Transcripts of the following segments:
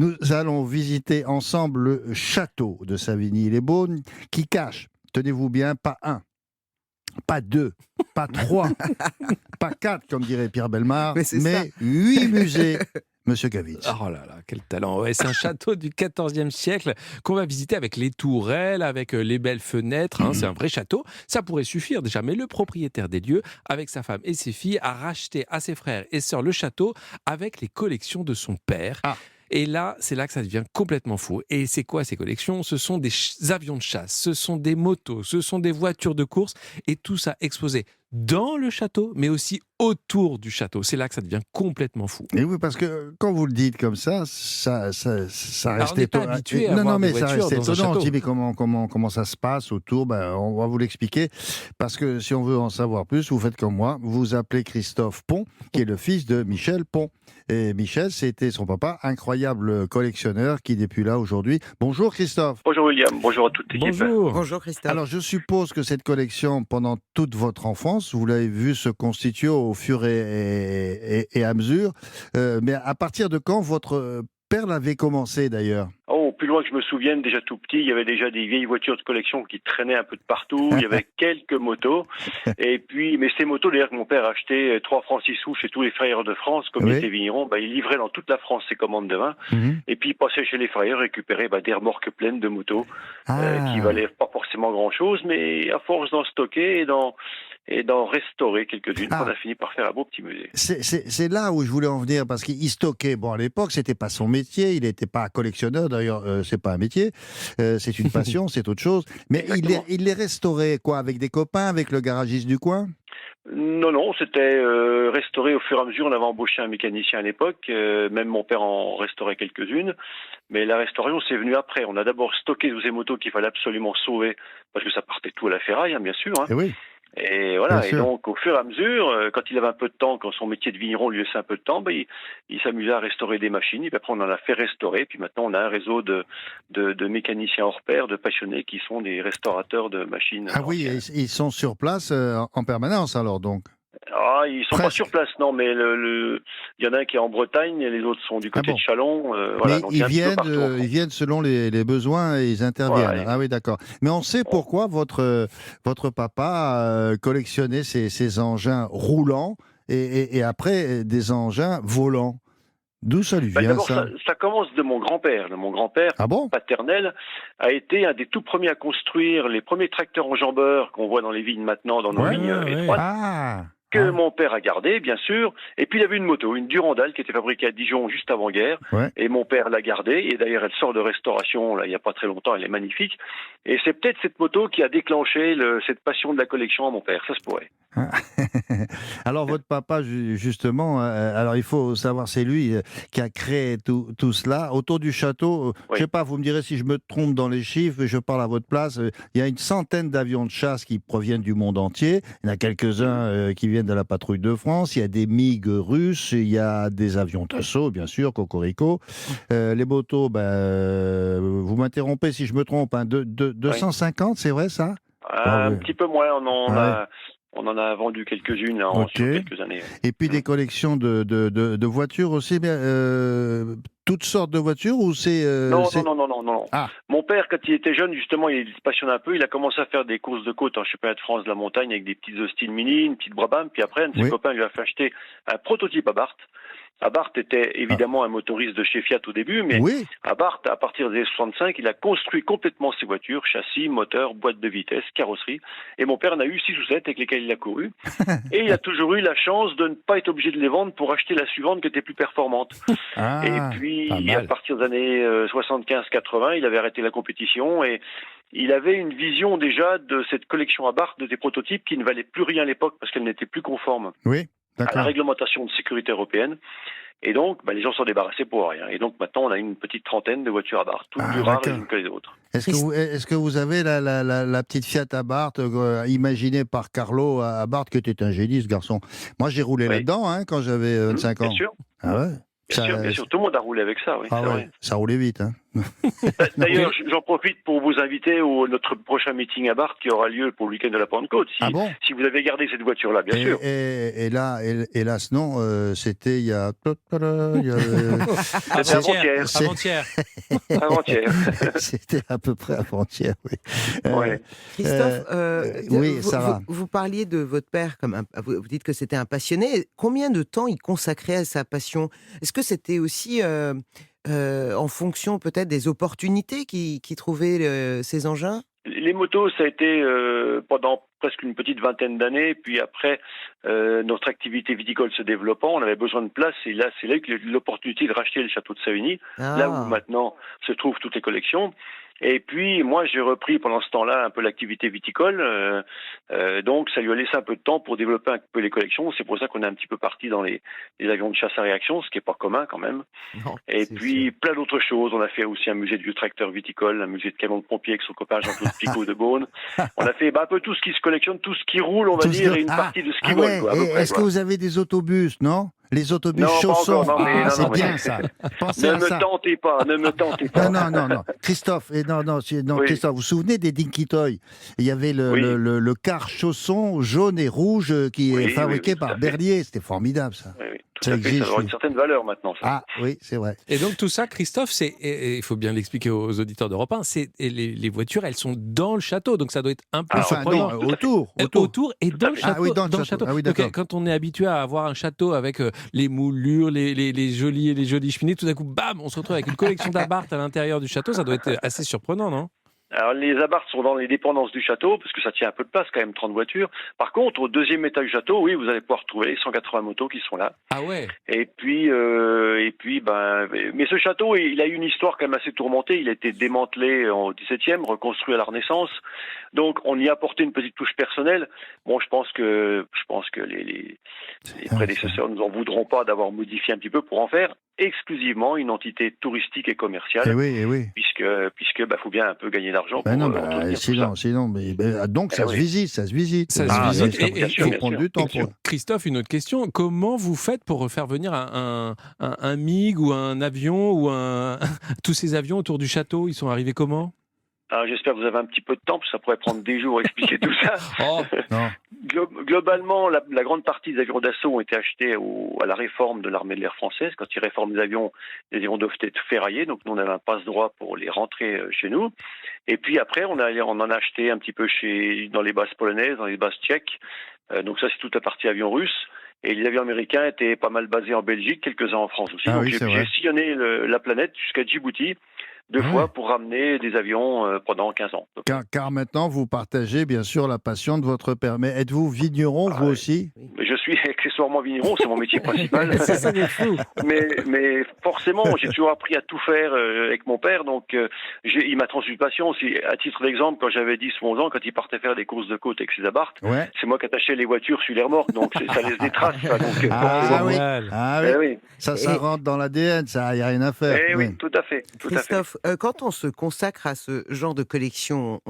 Nous allons visiter ensemble le château de Savigny-les-Beaunes qui cache, tenez-vous bien, pas un, pas deux, pas trois, pas quatre, comme dirait Pierre Bellemare, mais 8 musées. Monsieur Gavitch. Oh là là, quel talent. Ouais, c'est un château du XIVe siècle qu'on va visiter avec les tourelles, avec les belles fenêtres. C'est un vrai château. Ça pourrait suffire déjà. Mais le propriétaire des lieux, avec sa femme et ses filles, a racheté à ses frères et sœurs le château avec les collections de son père. Et là, c'est là que ça devient complètement fou. Et c'est quoi ces collections ? Ce sont des avions de chasse, ce sont des motos, ce sont des voitures de course, et tout ça exposé dans le château, mais aussi autour du château. C'est là que ça devient complètement fou. Et oui, parce que quand vous le dites comme ça reste étonnant. habitué à voir des ça voitures reste dans un étonnant. On château. se dit, mais comment ça se passe autour ? On va vous l'expliquer. Parce que si on veut en savoir plus, vous faites comme moi. Vous appelez Christophe Pont, qui est le fils de Michel Pont. Et Michel, c'était son papa, incroyable collectionneur qui n'est plus là aujourd'hui. Bonjour Christophe. Bonjour William, bonjour à toute l'équipe. Bonjour Christophe. Alors je suppose que cette collection, pendant toute votre enfance, vous l'avez vue se constituer au fur et à mesure. Mais à partir de quand votre père l'avait commencé d'ailleurs ? Oh, plus loin que je me souvienne, déjà tout petit, il y avait déjà des vieilles voitures de collection qui traînaient un peu de partout. Il y avait quelques motos. Et puis, mais ces motos, d'ailleurs, que mon père achetait 3 francs 6 sous chez tous les frayeurs de France, comme il était vigneron, il livrait dans toute la France ses commandes de vin. Et puis, il passait chez les frayeurs, récupérait des remorques pleines de motos, qui valaient pas forcément grand-chose, mais à force d'en stocker et d'en restaurer quelques-unes, on a fini par faire un beau petit musée. C'est là où je voulais en venir, parce qu'il stockait. Bon, à l'époque, c'était pas son métier, il n'était pas collectionneur, d'ailleurs, c'est pas un métier, c'est une passion, c'est autre chose. Mais il les restaurait, quoi, avec des copains, avec le garagiste du coin ? Non, c'était restauré au fur et à mesure. On avait embauché un mécanicien à l'époque, même mon père en restaurait quelques-unes, mais la restauration c'est venu après. On a d'abord stocké tous ces motos qu'il fallait absolument sauver, parce que ça partait tout à la ferraille, bien sûr. Et oui. Et voilà, et donc au fur et à mesure, quand il avait un peu de temps, quand son métier de vigneron lui laissait un peu de temps, il s'amusait à restaurer des machines, et puis après on en a fait restaurer, puis maintenant on a un réseau de mécaniciens hors pair, de passionnés qui sont des restaurateurs de machines. Ah oui, ils sont sur place en permanence alors donc ? Ils sont pas sur place, non, mais il y en a un qui est en Bretagne et les autres sont du côté de Châlons. Mais donc ils viennent selon les besoins et ils interviennent. Ouais. Ah oui, d'accord. Mais on sait pourquoi votre papa collectionnait ces engins roulants et après des engins volants. D'où ça lui vient, d'abord, ça commence de mon grand-père. Mon grand-père paternel a été un des tout premiers à construire les premiers tracteurs enjambeurs qu'on voit dans les vignes maintenant, dans nos vignes étroites. Mon père a gardé, bien sûr. Et puis, il avait une moto, une Durandal, qui était fabriquée à Dijon juste avant-guerre. Et mon père l'a gardée. Et d'ailleurs, elle sort de restauration, là, il n'y a pas très longtemps. Elle est magnifique. Et c'est peut-être cette moto qui a déclenché cette passion de la collection à mon père. Ça se pourrait. Alors, votre papa, justement, alors il faut savoir, c'est lui qui a créé tout cela. Autour du château, je ne sais pas, vous me direz si je me trompe dans les chiffres, je parle à votre place. Il y a une centaine d'avions de chasse qui proviennent du monde entier. Il y en a quelques-uns qui viennent de la patrouille de France. Il y a des MiG russes, il y a des avions d'assaut, bien sûr, Cocorico. Les motos, vous m'interrompez si je me trompe, 250, c'est vrai ça ? Un petit peu moins, on en a vendu quelques-unes sur quelques années. Et puis des collections de voitures aussi, toutes sortes de voitures ou c'est... Non. Mon père, quand il était jeune, justement, il se passionnait un peu. Il a commencé à faire des courses de côte en championnat de France de la montagne avec des petites Austin Mini, une petite Brabham. Puis après, un de ses copains lui a fait acheter un prototype Abarth. Abarth était évidemment un motoriste de chez Fiat au début, mais Abarth, à partir des 65, il a construit complètement ses voitures, châssis, moteur, boîte de vitesse, carrosserie. Et mon père en a eu 6 ou 7 avec lesquels il a couru. Et il a toujours eu la chance de ne pas être obligé de les vendre pour acheter la suivante qui était plus performante. Et puis, à partir des années 75-80, il avait arrêté la compétition et il avait une vision déjà de cette collection Abarth, de des prototypes qui ne valaient plus rien à l'époque parce qu'elle n'était plus conforme à la réglementation de sécurité européenne. Et donc, les gens s'en débarrassaient pour rien. Et donc, maintenant, on a une petite trentaine de voitures Abarth, toutes plus rares les unes que les autres. Est-ce que vous avez la petite Fiat Abarth imaginée par Carlo Abarth, qui était un génie, ce garçon. Moi, j'ai roulé là-dedans quand j'avais 25 ans. Bien sûr. Ah ouais. Bien sûr, tout le monde a roulé avec ça, oui. Ça roulait vite, D'ailleurs, j'en profite pour vous inviter à notre prochain meeting à Barthes qui aura lieu pour le week-end de la Pentecôte. Si vous avez gardé cette voiture-là, bien sûr. Et là, hélas, non, c'était il y a... C'était avant-hier. Avant-hier. C'était à peu près avant-hier, oui. Ouais. Christophe, oui, Sarah. vous parliez de votre père, vous dites que c'était un passionné. Combien de temps il consacrait à sa passion? Est-ce que c'était aussi en fonction peut-être des opportunités qu'il trouvait ces engins? Les motos, ça a été pendant presque une petite vingtaine d'années. Puis après, notre activité viticole se développant, on avait besoin de place. Et là, c'est là que l'opportunité de racheter le château de Savigny, là où maintenant se trouvent toutes les collections. Et puis, moi, j'ai repris pendant ce temps-là un peu l'activité viticole. Donc, ça lui a laissé un peu de temps pour développer un peu les collections. C'est pour ça qu'on est un petit peu parti dans les avions de chasse à réaction, ce qui n'est pas commun quand même. Non, et puis, plein d'autres choses. On a fait aussi un musée de vieux tracteurs viticoles, un musée de camions de pompiers avec son copain Jean-Claude Picot de Beaune. On a fait un peu tout ce qui se collectionne, tout ce qui roule, on va dire, et une partie de ce qui vole. Est-ce que vous avez des autobus, non? Les autobus chaussants, c'est bien ça. Pensez à ça. Ne me tentez pas. Non. Christophe, Oui. Christophe, vous vous souvenez des Dinky Toys? Il y avait le car chausson jaune et rouge qui est fabriqué par Berlier. C'était formidable ça. Oui. Ça a une certaine valeur maintenant. Ça. Ah oui, c'est vrai. Et donc tout ça, Christophe, il faut bien l'expliquer aux auditeurs d'Europe 1, les voitures, elles sont dans le château, donc ça doit être un peu surprenant. Non, autour et dans le château. Ah oui, dans le château. Ah oui, d'accord. Donc, quand on est habitué à avoir un château avec les moulures, les jolies cheminées, tout d'un coup, bam, on se retrouve avec une collection d'Abarth à l'intérieur du château, ça doit être assez surprenant, non? Alors, les Abarth sont dans les dépendances du château, parce que ça tient un peu de place quand même, 30 voitures. Par contre, au deuxième étage du château, oui, vous allez pouvoir trouver 180 motos qui sont là. Ah ouais. Et puis, mais ce château, il a eu une histoire quand même assez tourmentée. Il a été démantelé au XVIIe, reconstruit à la Renaissance. Donc, on y a apporté une petite touche personnelle. Bon, je pense que les prédécesseurs nous en voudront pas d'avoir modifié un petit peu pour en faire exclusivement une entité touristique et commerciale. Eh oui. Puisque faut bien un peu gagner d'argent. Donc ça se visite. Ça se visite. Il faut prendre du temps pour... Christophe, une autre question. Comment vous faites pour faire venir un MiG ou un avion ou tous ces avions autour du château? Ils sont arrivés comment? Alors, j'espère que vous avez un petit peu de temps, parce que ça pourrait prendre des jours à expliquer tout ça. Non. Globalement, la grande partie des avions d'assaut ont été achetés à la réforme de l'armée de l'air française. Quand ils réforment les avions doivent être ferraillés. Donc, nous, on avait un passe-droit pour les rentrer chez nous. Et puis après, on en a acheté un petit peu dans les bases polonaises, dans les bases tchèques. Donc ça, c'est toute la partie avion russe. Et les avions américains étaient pas mal basés en Belgique, quelques-uns en France aussi. Donc, j'ai sillonné la planète jusqu'à Djibouti. 2 fois pour ramener des avions pendant 15 ans. Car maintenant, vous partagez bien sûr la passion de votre père. Mais êtes-vous vigneron, vous aussi? Je suis accessoirement vigneron, c'est mon métier principal. C'est ça qui est fou. Mais forcément, j'ai toujours appris à tout faire avec mon père, donc il m'a transmis une passion. À titre d'exemple, quand j'avais 10 ou 11 ans, quand il partait faire des courses de côte avec ses Abarth, c'est moi qui attachais les voitures sur les remorques, donc ça laisse des traces. Ça, donc, oui. Ça rentre dans l'ADN, ça, il n'y a rien à faire. Oui, tout à fait. Christophe, quand on se consacre à ce genre de collection,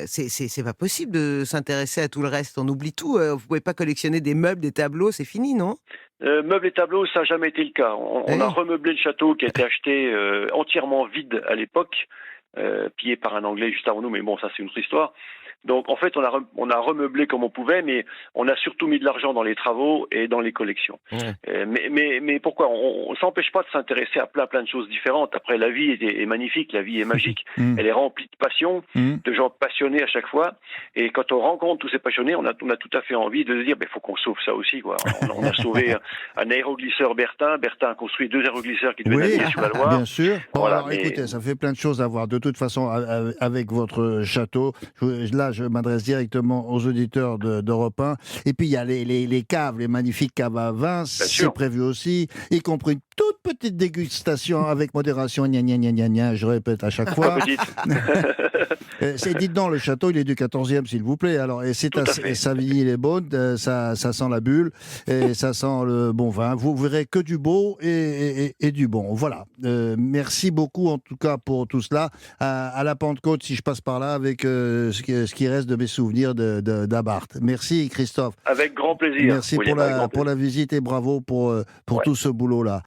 c'est pas possible de s'intéresser à tout le reste. On oublie tout. Vous pouvez pas collectionner des meubles, des tableaux, c'est fini, non? Meubles et tableaux, ça n'a jamais été le cas. On a remeublé le château qui a été acheté entièrement vide à l'époque, pillé par un Anglais juste avant nous, mais bon, ça c'est une autre histoire. Donc en fait, on a remeublé comme on pouvait, mais on a surtout mis de l'argent dans les travaux et dans les collections. Mais pourquoi? On s'empêche pas de s'intéresser à plein de choses différentes. Après, la vie est magnifique, la vie est magique. Elle est remplie de passion, de gens passionnés à chaque fois. Et quand on rencontre tous ces passionnés, on a tout à fait envie de se dire, faut qu'on sauve ça aussi, quoi. On a sauvé un aéroglisseur Bertin. Bertin a construit 2 aéroglisseurs qui devaient naviguer sur la Loire. Bien sûr. Écoutez, ça fait plein de choses à voir. De toute façon, avec votre château, là, je m'adresse directement aux auditeurs d'Europe 1. Et puis, il y a les caves, les magnifiques caves à vin, c'est prévu aussi, y compris une toute petite dégustation avec modération, je répète à chaque fois. Dites donc, le château, il est du 14e, s'il vous plaît. Alors, et c'est à Savigny-les-Beaunes, ça sent la bulle, et ça sent le bon vin. Vous verrez que du beau et du bon. Voilà. Merci beaucoup, en tout cas, pour tout cela. À la Pentecôte, si je passe par là, avec ce qui reste de mes souvenirs d'Abarth. Merci, Christophe. Avec grand plaisir. Merci pour la visite et bravo pour tout ce boulot-là.